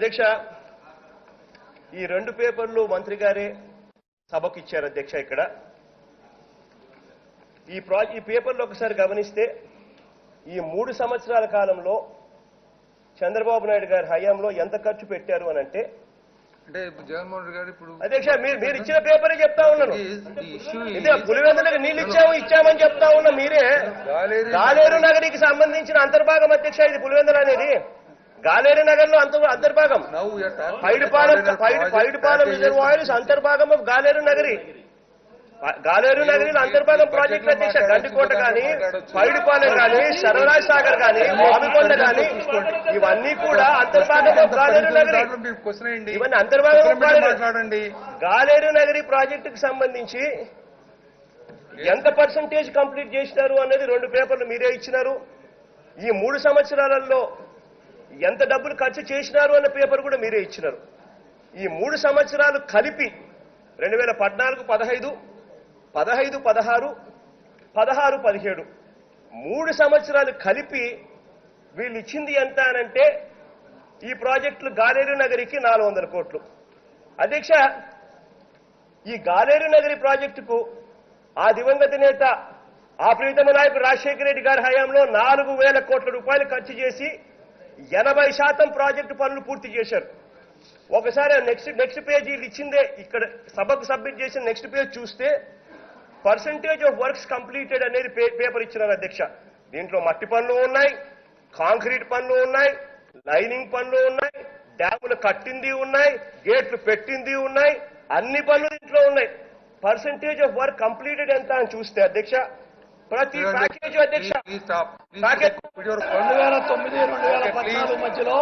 అధ్యక్ష, ఈ రెండు పేపర్లు మంత్రి గారే సభకు ఇచ్చారు అధ్యక్ష. ఇక్కడ ఈ పేపర్లు ఒకసారి గమనిస్తే ఈ 3 సంవత్సరాల కాలంలో చంద్రబాబు నాయుడు గారి హయాంలో ఎంత ఖర్చు పెట్టారు అని అంటే జగన్మోహన్ రెడ్డి గారు ఇప్పుడు అధ్యక్ష మీరు ఇచ్చిన పేపరే చెప్తా ఉన్నాను. పులివెందులకు నీళ్ళు ఇచ్చామని చెప్తా ఉన్నా మీరే. గాలేరు నగరికి సంబంధించిన అంతర్భాగం అధ్యక్ష ఇది పులివెందులు అనేది. గాలేరు నగర్ లో అంతర్భాగం పైడిపాలెం రిజర్వాయర్స్ అంతర్భాగం గాలేరు నగరి. గాలేరు నగరిలో అంతర్భాగం ప్రాజెక్టులు అధ్యక్ష. గండికోట కానీ, పైడిపాలెం కానీ, సరవరాజ్ సాగర్ కానీ, మామికొండ కానీ ఇవన్నీ కూడా అంతర్భాగం గాలేరు నగరి. ఇవన్నీ అంతర్భాగం. గాలేరు నగరి ప్రాజెక్టుకు సంబంధించి ఎంత పర్సంటేజ్ కంప్లీట్ చేసినారు అనేది 2 పేపర్లు మీరే ఇచ్చినారు. ఈ 3 సంవత్సరాలలో ఎంత డబ్బులు ఖర్చు చేసినారు అన్న పేపర్ కూడా మీరే ఇచ్చినారు. ఈ 3 సంవత్సరాలు కలిపి 2014, 15, 16, 17 3 సంవత్సరాలు కలిపి వీళ్ళు ఇచ్చింది ఎంత అనంటే ఈ ప్రాజెక్టులు గాలేరు నగరికి 400 కోట్లు. అధ్యక్ష, ఈ గాలేరు నగరి ప్రాజెక్టుకు ఆ దివంగత నేత ఆ ప్రీతమ నాయకుడు రాజశేఖర రెడ్డి గారి హయాంలో 4,000 కోట్ల రూపాయలు ఖర్చు చేసి 80% ప్రాజెక్టు పనులు పూర్తి చేశారు. ఒకసారి నెక్స్ట్ పేజీలు ఇచ్చిందే ఇక్కడ సభకు సబ్మిట్ చేసిన నెక్స్ట్ పేజ్ చూస్తే పర్సంటేజ్ ఆఫ్ వర్క్స్ కంప్లీటెడ్ అనేది పేపర్ ఇచ్చినారు అధ్యక్ష. దీంట్లో మట్టి పనులు ఉన్నాయి, కాంక్రీట్ పనులు ఉన్నాయి, లైనింగ్ పనులు ఉన్నాయి, డ్యాములు కట్టింది ఉన్నాయి, గేట్లు పెట్టింది ఉన్నాయి, అన్ని పనులు దీంట్లో ఉన్నాయి. పర్సంటేజ్ ఆఫ్ వర్క్ కంప్లీటెడ్ ఎంత అని చూస్తే అధ్యక్ష ప్రతి ప్యాకేజ్ అధ్యక్ష 2009-2014 మధ్యలో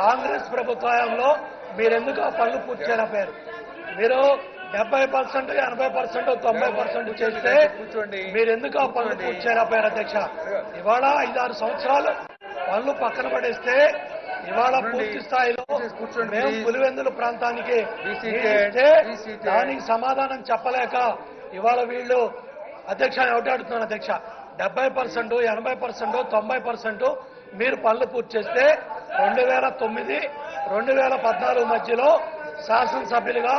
కాంగ్రెస్ ప్రభుత్వంలో మీరెందుకు ఆ పనులు పూర్తి చేయలేకపోయారు? మీరు 70%, 80%, 90% చేస్తే మీరెందుకు ఆ పనులు పూర్తి చేయలేకపోయారు అధ్యక్ష? ఇవాళ 5-6 సంవత్సరాలు పనులు పక్కన పడేస్తే ఇవాళ పూర్తి స్థాయిలో మేము పులివెందుల ప్రాంతానికి ఇస్తే దానికి సమాధానం చెప్పలేక ఇవాళ వీళ్ళు అధ్యక్ష ఒకటాడుతున్నాను అధ్యక్ష. 70%, 80%, 90% మీరు పనులు పూర్తి చేస్తే 2009, 2014 మధ్యలో శాసనసభ్యులుగా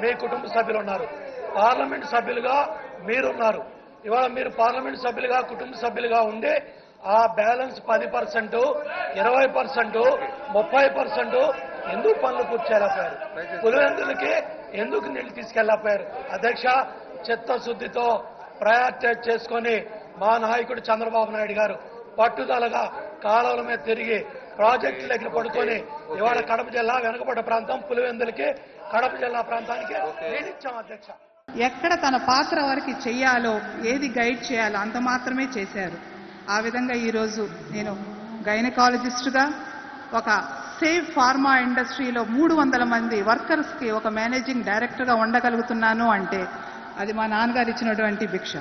మీ కుటుంబ సభ్యులు ఉన్నారు, పార్లమెంటు సభ్యులుగా మీరున్నారు. ఇవాళ మీరు పార్లమెంటు సభ్యులుగా కుటుంబ సభ్యులుగా ఉండి ఆ బ్యాలెన్స్ 10%, 20%, 30% ఎందుకు పనులు పూర్తి చేయలేకపోయారు? పులివెందులకి ఎందుకు నీళ్లు తీసుకెళ్లకపోయారు? అధ్యక్ష, చిత్తశుద్ధితో ప్రయారిటైజ్ చేసుకొని మా నాయకుడు చంద్రబాబు నాయుడు గారు పట్టుదలగా కాలువల మీద తిరిగి ప్రాజెక్టులకి పడుకొని ఇవాళ కడప జిల్లా వెనుకబడ్డ ప్రాంతం పులివెందులకి కడప జిల్లా ప్రాంతానికి నీళ్ళిచ్చాం అధ్యక్ష. ఎక్కడ తన పాత్ర వరకు చెయ్యాలో, ఏది గైడ్ చేయాలో అంత మాత్రమే చేశారు. ఆ విధంగా ఈరోజు నేను గైనకాలజిస్టుగా ఒక సేఫ్ ఫార్మా ఇండస్ట్రీలో 300 మంది వర్కర్స్కి ఒక మేనేజింగ్ డైరెక్టర్గా ఉండగలుగుతున్నాను అంటే అది మా నాన్నగారు ఇచ్చినటువంటి భిక్ష.